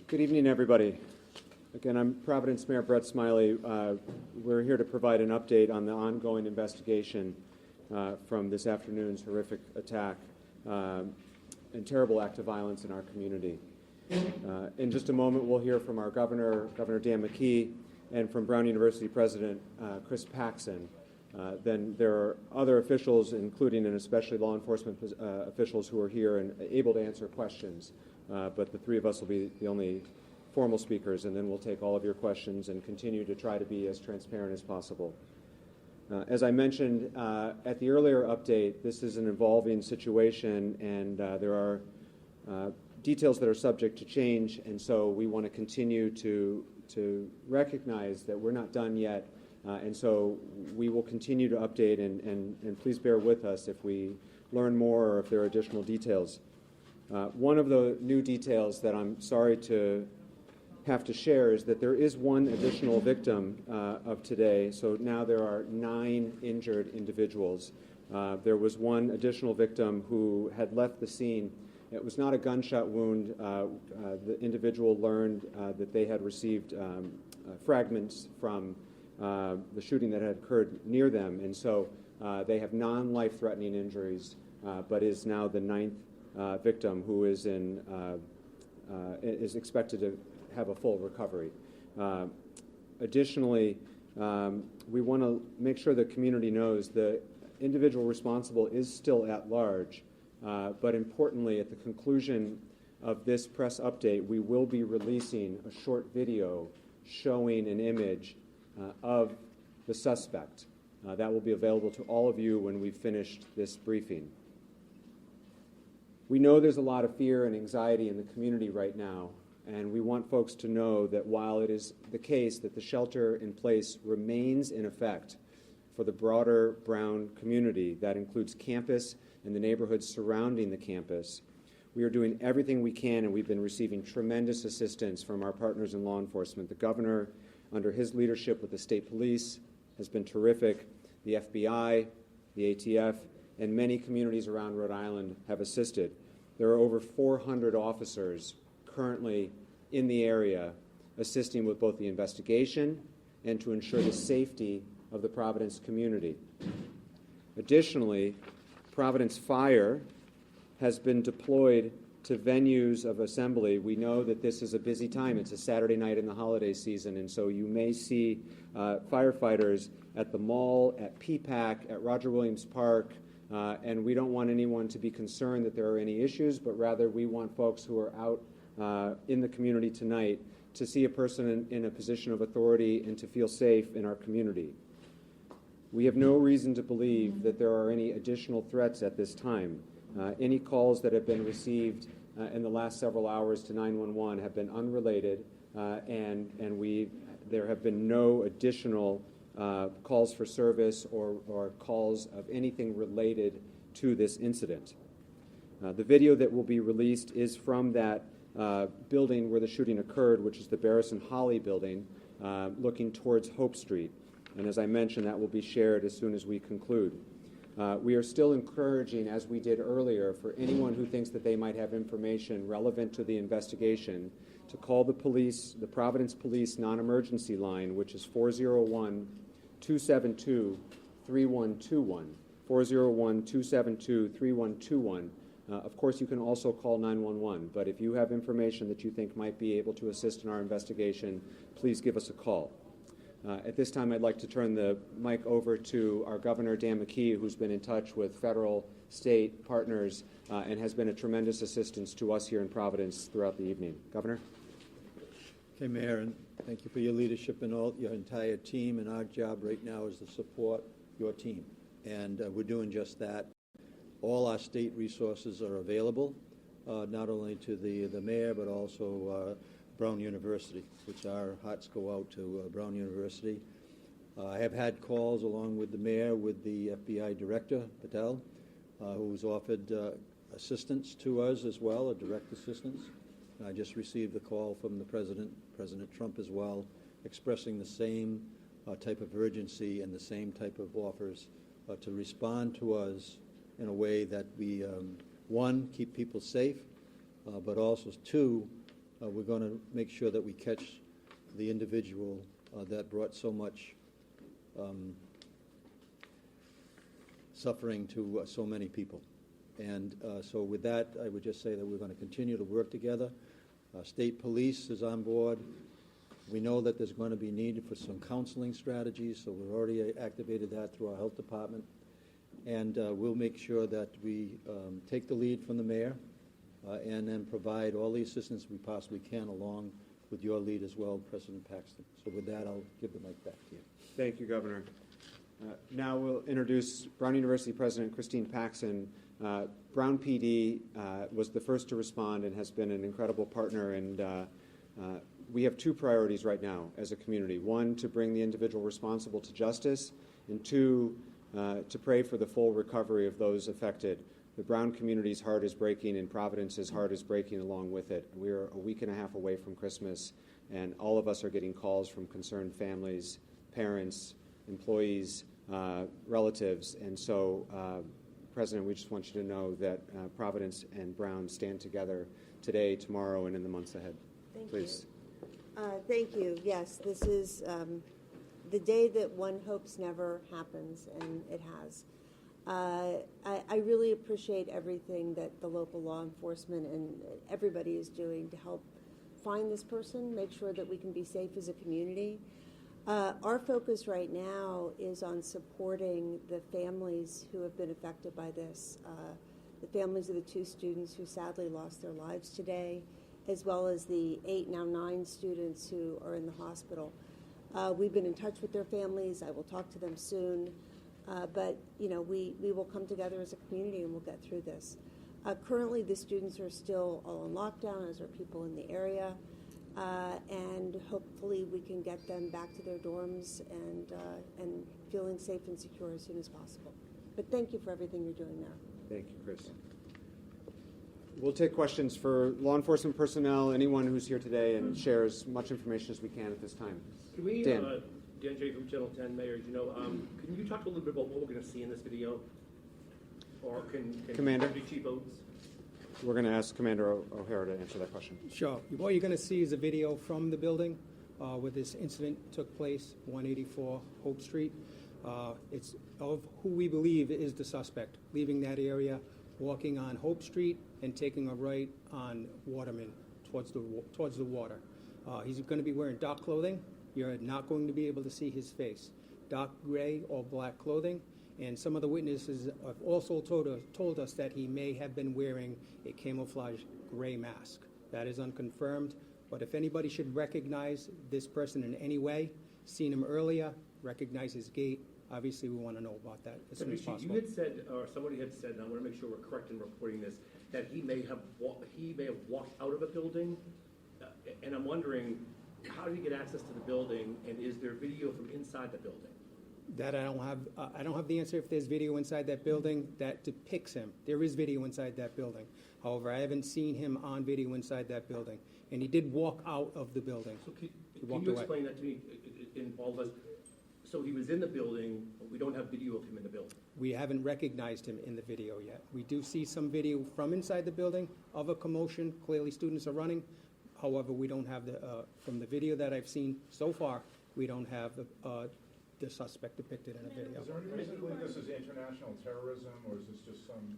Good evening, everybody. Again, I'm Providence Mayor Brett Smiley. We're here to provide an update on the ongoing investigation from this afternoon's horrific attack and terrible act of violence in our community. In just a moment, we'll hear from our governor, Governor Dan McKee, and from Brown University President Chris Paxson. Then there are other officials, including and especially law enforcement officials, who are here and able to answer questions. But the three of us will be the only formal speakers, and then we'll take all of your questions and continue to try to be as transparent as possible. As I mentioned at the earlier update, this is an evolving situation, and there are details that are subject to change, and so we want to continue to recognize that we're not done yet, and so we will continue to update, and please bear with us if we learn more or if there are additional details. One of the new details that I'm sorry to have to share is that there is one additional victim of today. So now there are 9 injured individuals. There was one additional victim who had left the scene. It was not a gunshot wound. The individual learned that they had received fragments from the shooting that had occurred near them, and so they have non-life-threatening injuries, but is now the 9th victim who is is expected to have a full recovery. Additionally, we want to make sure the community knows the individual responsible is still at large, but importantly, at the conclusion of this press update, we will be releasing a short video showing an image of the suspect. That will be available to all of you when we've finished this briefing. We know there's a lot of fear and anxiety in the community right now, and we want folks to know that while it is the case that the shelter in place remains in effect for the broader Brown community, that includes campus and the neighborhoods surrounding the campus, we are doing everything we can, and we've been receiving tremendous assistance from our partners in law enforcement. The governor, under his leadership with the state police, has been terrific. The FBI, the ATF, and many communities around Rhode Island have assisted. There are over 400 officers currently in the area assisting with both the investigation and to ensure the safety of the Providence community. Additionally, Providence Fire has been deployed to venues of assembly. We know that this is a busy time. It's a Saturday night in the holiday season, and so you may see firefighters at the mall, at PPAC, at Roger Williams Park, and we don't want anyone to be concerned that there are any issues, but rather we want folks who are out in the community tonight to see a person in a position of authority and to feel safe in our community. We have no reason to believe that there are any additional threats at this time. Any calls that have been received in the last several hours to 911 have been unrelated, and there have been no additional calls for service or calls of anything related to this incident. The video that will be released is from that building where the shooting occurred, which is the Barris and Holley building, looking towards Hope Street. And as I mentioned, that will be shared as soon as we conclude. We are still encouraging, as we did earlier, for anyone who thinks that they might have information relevant to the investigation to call the police, the Providence Police non-emergency line, which is 401-272-3121, 401-272-3121. Of course, you can also call 911, but if you have information that you think might be able to assist in our investigation, please give us a call. At this time, I'd like to turn the mic over to our Governor, Dan McKee, who's been in touch with federal, state partners and has been a tremendous assistance to us here in Providence throughout the evening. Governor? Okay, Mayor, and thank you for your leadership and all your entire team. And our job right now is to support your team, and we're doing just that. All our state resources are available, not only to the mayor, but also Brown University, which our hearts go out to Brown University. I have had calls along with the mayor, with the FBI director, Patel, who's offered assistance to us as well, a direct assistance. I just received a call from the President Trump as well, expressing the same type of urgency and the same type of offers to respond to us in a way that we, one, keep people safe, but also, two, we're going to make sure that we catch the individual that brought so much suffering to so many people. And so with that, I would just say that we're going to continue to work together. State police is on board. We know that there's going to be need for some counseling strategies, so we've already activated that through our health department. And we'll make sure that we take the lead from the mayor and then provide all the assistance we possibly can along with your lead as well, President Paxton. So with that, I'll give the mic back to you. Thank you, Governor. Now we'll introduce Brown University President Christine Paxson. Brown PD was the first to respond and has been an incredible partner, and we have two priorities right now as a community. One, to bring the individual responsible to justice, and two, to pray for the full recovery of those affected. The Brown community's heart is breaking, and Providence's heart is breaking along with it. We're a week and a half away from Christmas, and all of us are getting calls from concerned families, parents, employees, relatives. And so, President, we just want you to know that Providence and Brown stand together today, tomorrow, and in the months ahead. Please. Thank you. Yes, this is the day that one hopes never happens, and it has. I really appreciate everything that the local law enforcement and everybody is doing to help find this person, make sure that we can be safe as a community. Our focus right now is on supporting the families who have been affected by this, the families of the two students who sadly lost their lives today, as well as the 8, now 9 students who are in the hospital. We've been in touch with their families. I will talk to them soon. But, you know, we will come together as a community and we'll get through this. Currently, the students are still all on lockdown, as are people in the area. And hopefully we can get them back to their dorms and feeling safe and secure as soon as possible. But thank you for everything you're doing there. Thank you, Chris. We'll take questions for law enforcement personnel, anyone who's here today, and share as much information as we can at this time. Can we, Dan. Dan J. from Channel 10, Mayor, can you talk a little bit about what we're going to see in this video? Or can Commander? Chief Oates? We're going to ask Commander O'Hara to answer that question. Sure. What you're going to see is a video from the building where this incident took place, 184 Hope Street. It's of who we believe is the suspect, leaving that area, walking on Hope Street, and taking a right on Waterman towards the water. He's going to be wearing dark clothing. You're not going to be able to see his face. Dark gray or black clothing. And some of the witnesses have also told us that he may have been wearing a camouflage gray mask. That is unconfirmed. But if anybody should recognize this person in any way, seen him earlier, recognize his gait, obviously we want to know about that as soon as possible. You had said, or somebody had said, and I want to make sure we're correct in reporting this, that he may have walked out of a building. And I'm wondering, how did he get access to the building, and is there video from inside the building? That I don't have the answer if there's video inside that building that depicts him. There is video inside that building. However, I haven't seen him on video inside that building. And he did walk out of the building. So can you explain that to me in all of us? So he was in the building, but we don't have video of him in the building. We haven't recognized him in the video yet. We do see some video from inside the building of a commotion. Clearly students are running. However, we don't have from the video that I've seen so far, we don't have the suspect depicted in a video. Is there any reason to believe this is international terrorism, or is this just some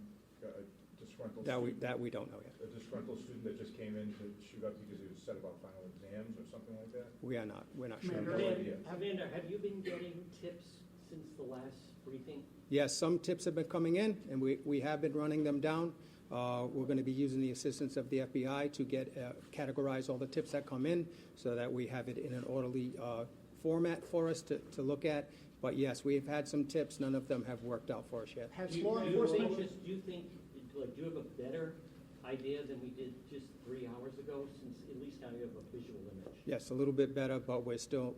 disgruntled student? That we don't know yet. A disgruntled student that just came in to shoot up because he was upset about final exams or something like that? We're not sure. Commander, have you been getting tips since the last briefing? Yes, some tips have been coming in, and we have been running them down. We're going to be using the assistance of the FBI to categorize all the tips that come in so that we have it in an orderly format for us to look at. But yes, we have had some tips. None of them have worked out for us yet. Do you have a better idea than we did just 3 hours ago, since at least now you have a visual image? Yes, a little bit better, but we're still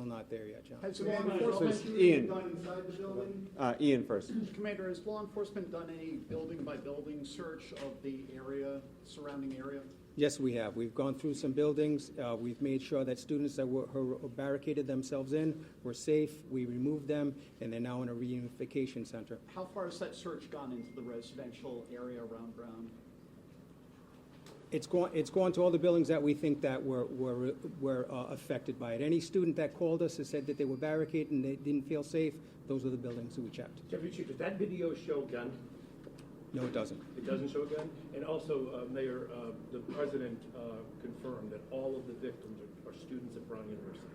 not there yet, John. Has law enforcement Ian. done inside the building? Ian first. Commander, has law enforcement done a building-by-building search of the area, surrounding area? Yes, we have. We've gone through some buildings. We've made sure that students that who barricaded themselves in were safe. We removed them, and they're now in a reunification center. How far has that search gone into the residential area around Brown? It's gone to all the buildings that we think that were affected by it. Any student that called us and said that they were barricaded and they didn't feel safe, those are the buildings that we checked. Deputy Chief, does that video show a gun? No, it doesn't. It doesn't show a gun? And also, Mayor, the president confirmed that all of the victims are students at Brown University.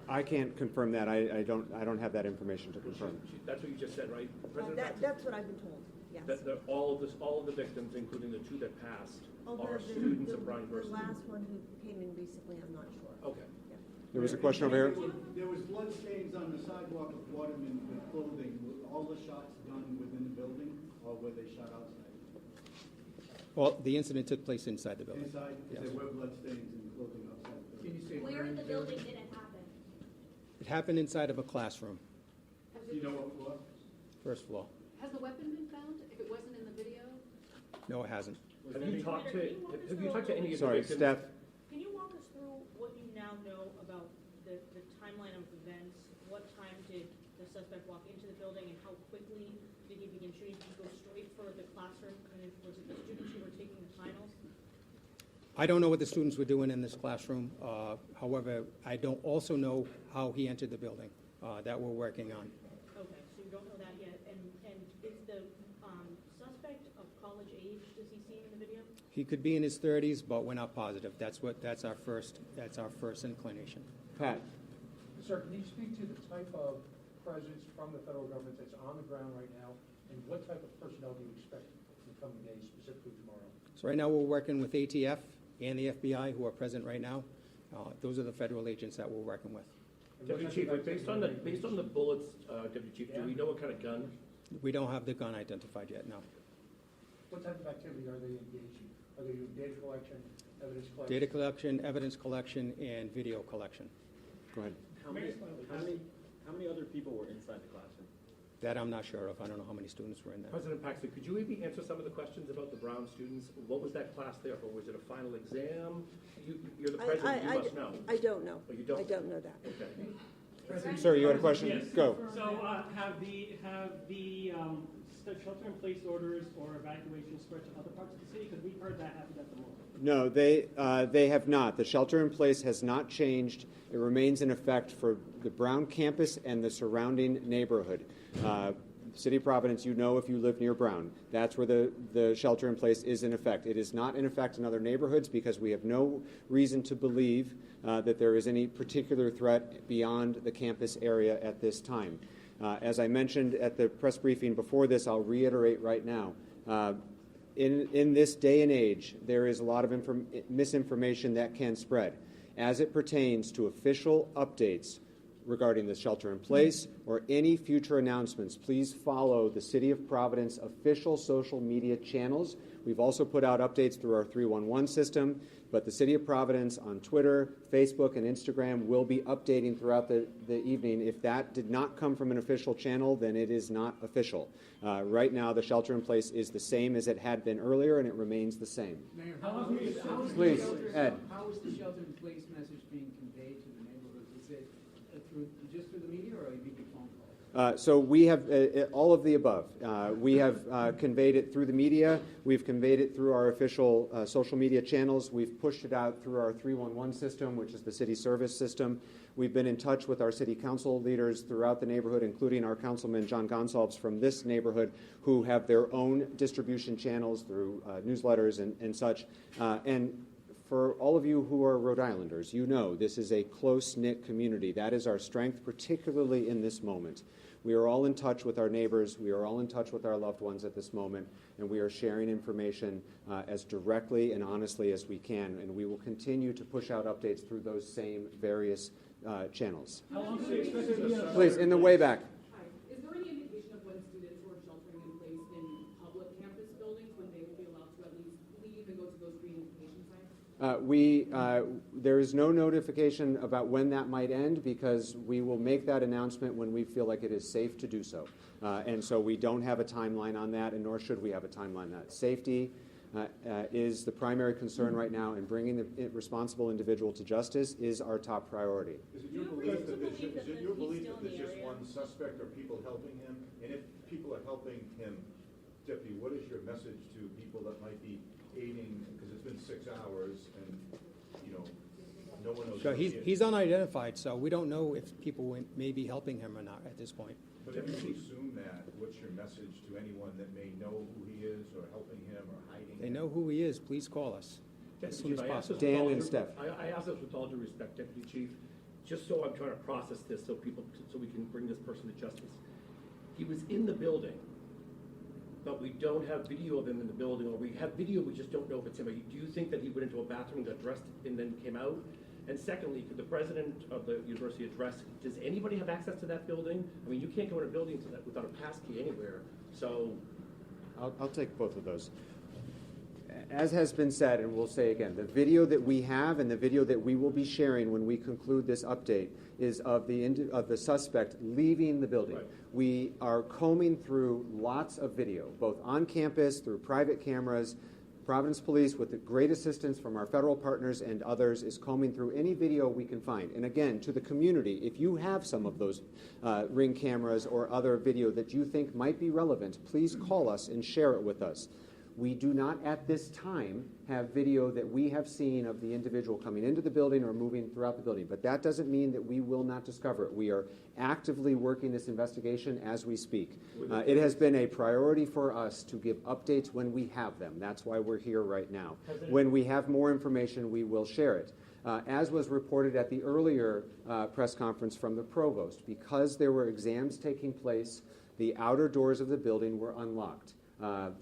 I can't confirm that. I don't have that information to confirm. That's what you just said, right? President That's what I've been told, yes. all of the victims, including the two that passed, Although are students at Brown University. The last one who came in recently, I'm not sure. Okay. Yeah. There was a question over here. There was blood stains on the sidewalk of Waterman with clothing. Were all the shots done within the building, or were they shot outside? Well, the incident took place inside the building. Inside, Yes. there were blood stains and clothing outside the building. Where in the building did it happen? It happened inside of a classroom, Do you know what floor? first floor. Has the weapon been found, if it wasn't in the video? No, it hasn't. Have you talked to any of the Sorry, victims? Steph. Can you walk us through what you now know about the timeline of events? What time did the suspect walk into the building, and how quickly did he begin shooting? Did he go straight for the classroom, and was it the students who were taking the finals? I don't know what the students were doing in this classroom. However, I don't also know how he entered the building that we're working on. Okay, so you don't know that yet. And is the suspect of college age, does he seem in the video? He could be in his 30s, but we're not positive. That's our first inclination. Pat. Sir, can you speak to the type of presence from the federal government that's on the ground right now, and what type of personnel do you expect in the coming days, specifically tomorrow? So right now we're working with ATF and the FBI, who are present right now. Those are the federal agents that we're working with. Deputy Chief, based on the bullets, Deputy Chief, do we know what kind of gun? We don't have the gun identified yet, no. What type of activity are they engaged in? Are they doing data collection, evidence collection? Data collection, evidence collection, and video collection. Go ahead. How many other people were inside the classroom? That I'm not sure of. I don't know how many students were in there. President Paxton, could you maybe answer some of the questions about the Brown students? What was that class there for? Was it a final exam? You're the president, you must know. I don't know. Oh, you don't? I don't know that. Okay. Sir, you had a question? Yes. Go. So have the shelter-in-place orders or evacuation spread to other parts of the city? Because we've heard that happened at the mall. No, they have not. The shelter-in-place has not changed. It remains in effect for the Brown campus and the surrounding neighborhood. City of Providence, you know if you live near Brown, that's where the shelter-in-place is in effect. It is not in effect in other neighborhoods because we have no reason to believe that there is any particular threat beyond the campus area at this time. As I mentioned at the press briefing before this, I'll reiterate right now. In this day and age, there is a lot of misinformation that can spread as it pertains to official updates regarding the shelter-in-place or any future announcements. Please follow the City of Providence official social media channels. We've also put out updates through our 311 system, but the City of Providence on Twitter, Facebook, and Instagram will be updating throughout the evening. If that did not come from an official channel, then it is not official. Right now, the shelter-in-place is the same as it had been earlier, and it remains the same. Mayor, Please, Ed. How is the shelter-in-place message being conveyed to the neighborhood? Is it just through the media, or are you making phone calls? So we have all of the above. We have conveyed it through the media. We've conveyed it through our official social media channels. We've pushed it out through our 311 system, which is the city service system. We've been in touch with our city council leaders throughout the neighborhood, including our councilman, John Gonsalves, from this neighborhood, who have their own distribution channels through newsletters and such. And for all of you who are Rhode Islanders, you know this is a close-knit community. That is our strength, particularly in this moment. We are all in touch with our neighbors. We are all in touch with our loved ones at this moment, and we are sharing information as directly and honestly as we can, and we will continue to push out updates through those same various channels. How long do you expect it to be on? Please, in the way back. Hi. Is there any indication of when students who are sheltering in place in public campus buildings, when they will be allowed to at least leave and go to those reunification sites? There is no notification about when that might end because we will make that announcement when we feel like it is safe to do so. And so we don't have a timeline on that, and nor should we have a timeline on that. Safety is the primary concern right now, and bringing the responsible individual to justice is our top priority. Is it your belief that there's just one suspect, or people helping him? And if people are helping him, Deputy, what is your message to people that might be aiding, because it's been 6 hours and, no one knows. So he's unidentified, so we don't know if people may be helping him or not at this point. But if you assume that, what's your message to anyone that may know who he is or helping him or hiding They him? know who he is, please call us as soon as possible. Dan and Steph. I ask this with all due respect, Deputy Chief, just so I'm trying to process this so we can bring this person to justice. He was in the building, but we don't have video of him in the building, or we have video, we just don't know if it's him. Do you think that he went into a bathroom, got dressed, and then came out? And secondly, could the president of the university address, does anybody have access to that building? I mean, you can't go in a building without a pass key anywhere, so. I'll take both of those. As has been said, and we'll say again, the video that we have and the video that we will be sharing when we conclude this update is of the suspect leaving the building. Right. We are combing through lots of video, both on campus, through private cameras. Providence Police, with the great assistance from our federal partners and others, is combing through any video we can find. And again, to the community, if you have some of those Ring cameras or other video that you think might be relevant, please call us and share it with us. We do not at this time have video that we have seen of the individual coming into the building or moving throughout the building, but that doesn't mean that we will not discover it. We are actively working this investigation as we speak. It has been a priority for us to give updates when we have them. That's why we're here right now. When we have more information, we will share it. As was reported at the earlier press conference from the provost, because there were exams taking place, the outer doors of the building were unlocked.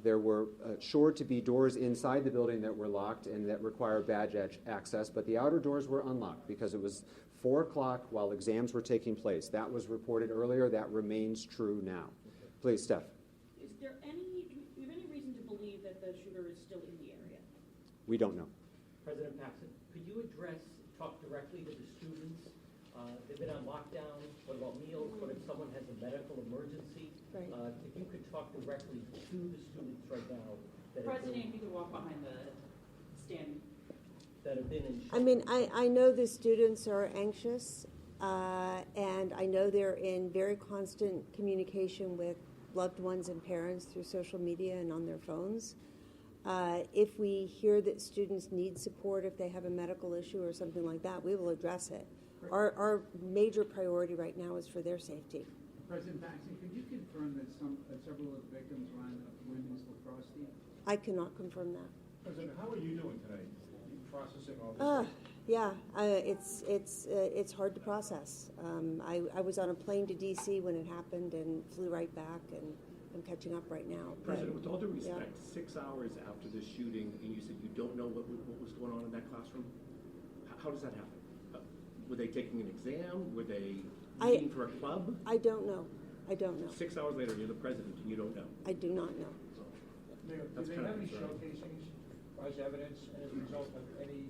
There were sure to be doors inside the building that were locked and that require badge access, but the outer doors were unlocked because it was 4 o'clock while exams were taking place. That was reported earlier. That remains true now. Please, Steph. Do you have any reason to believe that the shooter is still in the area? We don't know. President Paxson, could you talk directly to the students? They've been on lockdown. What about meals? What if someone has a medical emergency? Right. If you could talk directly to the students right now that President, if you could walk behind the stand. That have been in I mean, I know the students are anxious, and I know they're in very constant communication with loved ones and parents through social media and on their phones. If we hear that students need support, if they have a medical issue or something like that, we will address it. Our major priority right now is for their safety. President Paxson, could you confirm that several of the victims were on the women's lacrosse team? I cannot confirm that. President, how are you doing tonight? You processing all this? Yeah, it's hard to process. I was on a plane to D.C. when it happened and flew right back, and I'm catching up right now. President, with all due respect, 6 hours after the shooting, and you said you don't know what was going on in that classroom, how does that happen? Were they taking an exam? Were they meeting for a club? I don't know. 6 hours later, you're the president, and you don't know. I do not know. Mayor, do they have any showcasings as evidence as a result of any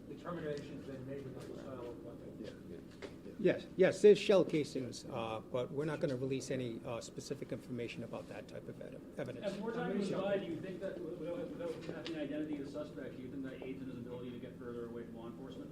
determinations they made about the style of weapon? Yes, there's shell casings, but we're not going to release any specific information about that type of evidence. As more time goes by, do you think that without having the identity of the suspect, do you think that aids in his ability to get further away from law enforcement?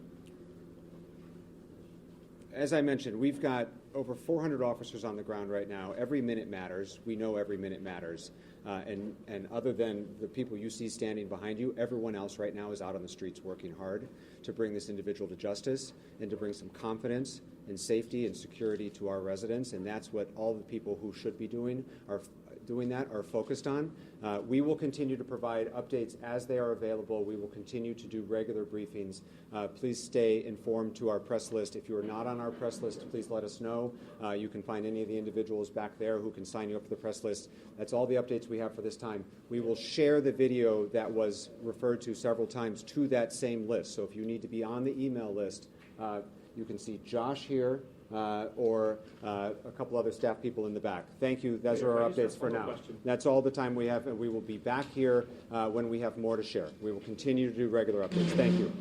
As I mentioned, we've got over 400 officers on the ground right now. Every minute matters. We know every minute matters. And other than the people you see standing behind you, everyone else right now is out on the streets working hard to bring this individual to justice and to bring some confidence and safety and security to our residents. And that's what all the people who should be doing that are focused on. We will continue to provide updates as they are available. We will continue to do regular briefings. Please stay informed to our press list. If you are not on our press list, please let us know. You can find any of the individuals back there who can sign you up for the press list. That's all the updates we have for this time. We will share the video that was referred to several times to that same list. So if you need to be on the email list, you can see Josh here, or a couple other staff people in the back. Thank you. Those are our updates for now. That's all the time we have, and we will be back here when we have more to share. We will continue to do regular updates. Thank you.